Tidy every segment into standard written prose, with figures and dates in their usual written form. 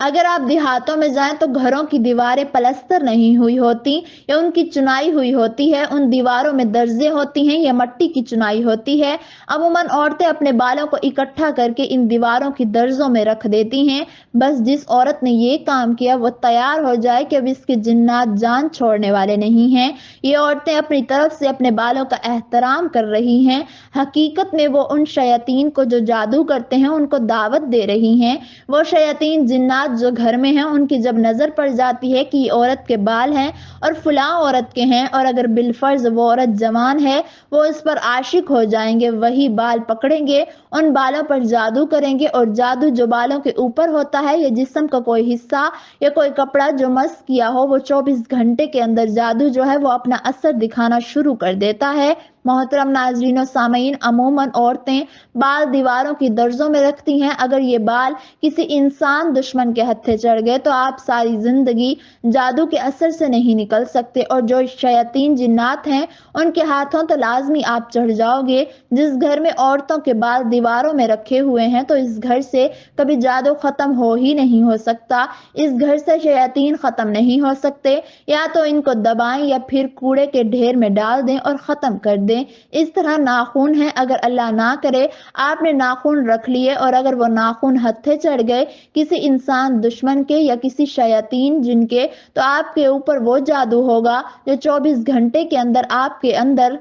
اگر آپ دیہاتوں میں جائیں تو گھروں کی دیواریں پلستر نہیں ہوئی ہوتی یا ان کی چنائی ہوئی ہوتی ہے، ان دیواروں میں درزیں ہوتی ہیں یا مٹی کی چنائی ہوتی ہے۔ عموماً عورتیں اپنے بالوں کو اکٹھا کر کے ان دیواروں کی درزوں میں رکھ دیتی ہیں۔ بس جس عورت نے یہ کام کیا وہ تیار ہو جائے کہ اب اس کے جنات جان چھوڑنے والے نہیں ہیں۔ یہ عورتیں اپنی طرف سے اپنے بالوں کا احترام کر رہی ہیں، حقیقت میں وہ ان شیاطین کو جو جادو کرتے ہیں ان کو دعوت دے رہی ہیں۔ وہ شیاطین جنات جو گھر میں ہیں ان کی جب نظر پڑ جاتی ہے کہ یہ عورت کے بال ہیں اور فلاں عورت کے ہیں، اور اگر بالفرض وہ عورت جوان ہے، وہ اس پر عاشق ہو جائیں گے، وہی بال پکڑیں گے، ان بالوں پر جادو کریں گے، اور جادو جو بالوں کے اوپر ہوتا ہے یا جسم کا کوئی حصہ یا کوئی کپڑا جو مس کیا ہو، وہ 24 گھنٹے کے اندر جادو جو ہے وہ اپنا اثر دکھانا شروع کر دیتا ہے۔ محترم ناظرین و سامعین، عموماً عورتیں بال دیواروں کی درزوں میں رکھتی ہیں۔ اگر یہ بال کسی انسان دشمن کے ہتھے چڑھ گئے تو آپ ساری زندگی جادو کے اثر سے نہیں نکل سکتے، اور جو شیاطین جنات ہیں ان کے ہاتھوں تو لازمی آپ چڑھ جاؤ گے۔ جس گھر میں عورتوں کے بال دیواروں میں رکھے ہوئے ہیں تو اس گھر سے کبھی جادو ختم ہو ہی نہیں ہو سکتا، اس گھر سے شیاطین ختم نہیں ہو سکتے۔ یا تو ان کو دبائیں یا پھر کوڑے کے ڈھیر میں ڈال دیں اور ختم کر دیں۔ اس طرح ناخن ہے، اگر اللہ نہ کرے آپ نے ناخن رکھ لیے اور اگر وہ ناخن ہتھے چڑھ گئے کسی انسان دشمن کے یا کسی شیاطین جن کے، تو آپ کے اوپر وہ جادو ہوگا جو 24 گھنٹے کے اندر آپ کے اندر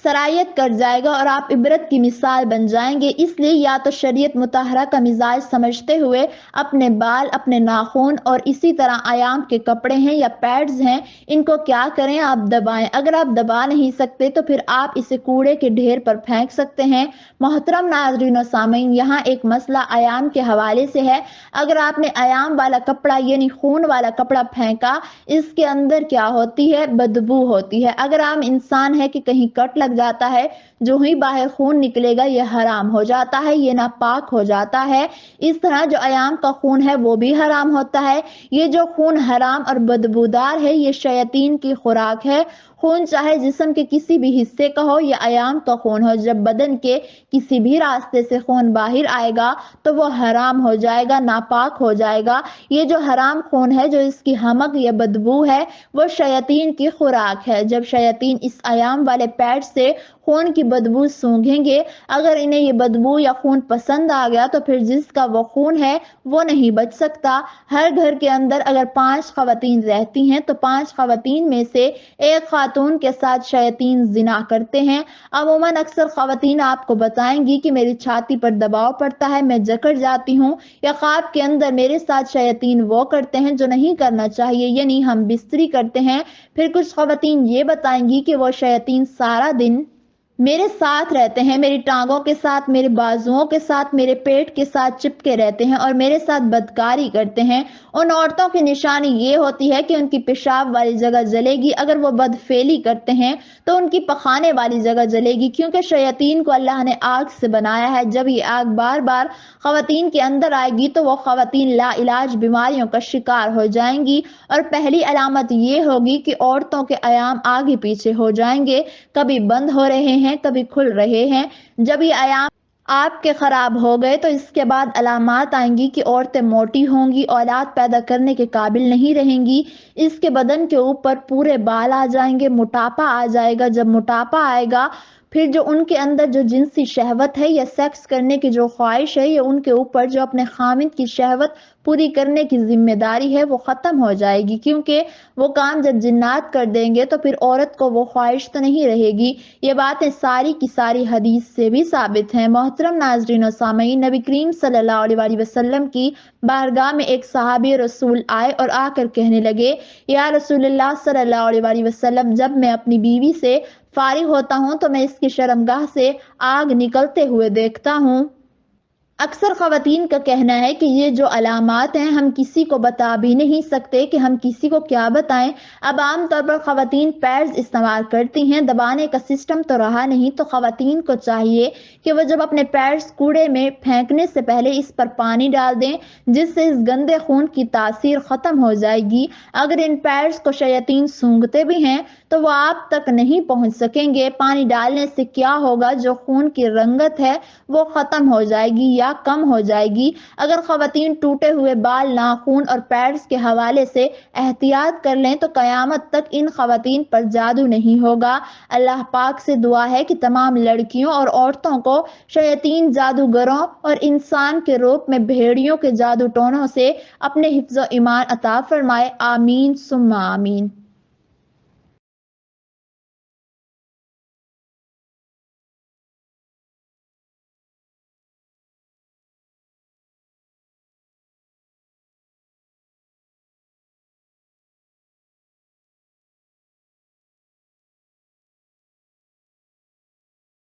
سرایت کر جائے گا اور آپ عبرت کی مثال بن جائیں گے۔ اس لیے یا تو شریعت مطہرہ کا مزاج سمجھتے ہوئے اپنے بال، اپنے ناخن اور اسی طرح ایام کے کپڑے ہیں یا پیڈز ہیں، ان کو کیا کریں، آپ دبائیں۔ اگر آپ دبا نہیں سکتے تو پھر آپ اسے کوڑے کے ڈھیر پر پھینک سکتے ہیں۔ محترم ناظرین و سامعین، یہاں ایک مسئلہ ایام کے حوالے سے ہے۔ اگر آپ نے ایام والا کپڑا یعنی خون والا کپڑا پھینکا، اس کے اندر کیا ہوتی ہے، بدبو ہوتی ہے۔ اگر عام انسان ہے کہ کہیں کٹ لگ جاتا ہے، جو ہی باہر خون نکلے گا یہ حرام ہو جاتا ہے، یہ ناپاک ہو جاتا ہے۔ اس طرح جو ایام کا خون ہے وہ بھی حرام ہوتا ہے۔ یہ جو خون حرام اور بدبودار ہے یہ شیاطین کی خوراک ہے۔ خون چاہے جسم کے کسی بھی حصے کا ہو یا ایام کا خون ہو، جب بدن کے کسی بھی راستے سے خون باہر آئے گا تو وہ حرام ہو جائے گا، ناپاک ہو جائے گا۔ یہ جو حرام خون ہے، جو اس کی حمک یا بدبو ہے، وہ شیاطین کی خوراک ہے۔ جب شیاطین اس ایام والے پیڈ سے خون کی بدبو سونگھیں گے، اگر انہیں یہ بدبو یا خون پسند آ گیا تو پھر جس کا وہ خون ہے وہ نہیں بچ سکتا۔ ہر گھر کے اندر اگر 5 خواتین رہتی ہیں تو 5 خواتین میں سے ایک خاتون کے ساتھ شیاطین زنا کرتے ہیں۔ عموماً اکثر خواتین آپ کو بتائیں گی کہ میری چھاتی پر دباؤ پڑتا ہے، میں جکڑ جاتی ہوں، یا خواب کے اندر میرے ساتھ شیاطین وہ کرتے ہیں جو نہیں کرنا چاہیے، یعنی ہم بستری کرتے ہیں۔ پھر کچھ خواتین یہ بتائیں گی کہ وہ شیاطین سارا دن میرے ساتھ رہتے ہیں، میری ٹانگوں کے ساتھ، میرے بازوؤں کے ساتھ، میرے پیٹ کے ساتھ چپکے رہتے ہیں اور میرے ساتھ بدکاری کرتے ہیں۔ ان عورتوں کی نشانی یہ ہوتی ہے کہ ان کی پیشاب والی جگہ جلے گی، اگر وہ بدفعلی کرتے ہیں تو ان کی پخانے والی جگہ جلے گی، کیونکہ شیاطین کو اللہ نے آگ سے بنایا ہے۔ جب یہ آگ بار بار خواتین کے اندر آئے گی تو وہ خواتین لا علاج بیماریوں کا شکار ہو جائیں گی، اور پہلی علامت یہ ہوگی کہ عورتوں کے ایام آگے پیچھے ہو جائیں گے، کبھی بند ہو رہے ہیں کبھی کھل رہے ہیں۔ جب یہ ایام آپ کے خراب ہو گئے تو اس کے بعد علامات آئیں گی کہ عورتیں موٹی ہوں گی، اولاد پیدا کرنے کے قابل نہیں رہیں گی، اس کے بدن کے اوپر پورے بال آ جائیں گے، موٹاپا آ جائے گا۔ جب موٹاپا آئے گا پھر جو ان کے اندر جو جنسی شہوت ہے یا سیکس کرنے کی جو خواہش ہے، یا ان کے اوپر جو اپنے خامد کی شہوت پوری کرنے کی ذمہ داری ہے وہ ختم ہو جائے گی، کیونکہ وہ کام جب جنات کر دیں گے تو پھر عورت کو وہ خواہش تو نہیں رہے گی۔ یہ باتیں ساری کی ساری حدیث سے بھی ثابت ہیں۔ محترم ناظرین و سامعین، نبی کریم صلی اللہ علیہ وسلم کی بارگاہ میں ایک صحابی رسول آئے اور آ کر کہنے لگے، یا رسول اللہ صلی اللہ علیہ وسلم، جب میں اپنی بیوی سے فارغ ہوتا ہوں تو میں اس کی شرمگاہ سے آگ نکلتے ہوئے دیکھتا ہوں۔ اکثر خواتین کا کہنا ہے کہ یہ جو علامات ہیں ہم کسی کو بتا بھی نہیں سکتے کہ ہم کسی کو کیا بتائیں۔ اب عام طور پر خواتین پیڈز استعمال کرتی ہیں، دبانے کا سسٹم تو رہا نہیں، تو خواتین کو چاہیے کہ وہ جب اپنے پیڈز کوڑے میں پھینکنے سے پہلے اس پر پانی ڈال دیں، جس سے اس گندے خون کی تاثیر ختم ہو جائے گی۔ اگر ان پیڈز کو شیاطین سونگھتے بھی ہیں تو وہ آپ تک نہیں پہنچ سکیں گے۔ پانی ڈالنے سے کیا ہوگا؟ جو خون کی رنگت ہے وہ ختم ہو جائے گی یا کم ہو جائے گی۔ اگر خواتین ٹوٹے ہوئے بال، ناخن اور پیڈز کے حوالے سے احتیاط کر لیں تو قیامت تک ان خواتین پر جادو نہیں ہوگا۔ اللہ پاک سے دعا ہے کہ تمام لڑکیوں اور عورتوں کو شیاطین، جادوگروں اور انسان کے روپ میں بھیڑیوں کے جادو ٹونوں سے اپنے حفظ و ایمان عطا فرمائے۔ آمین ثم آمین۔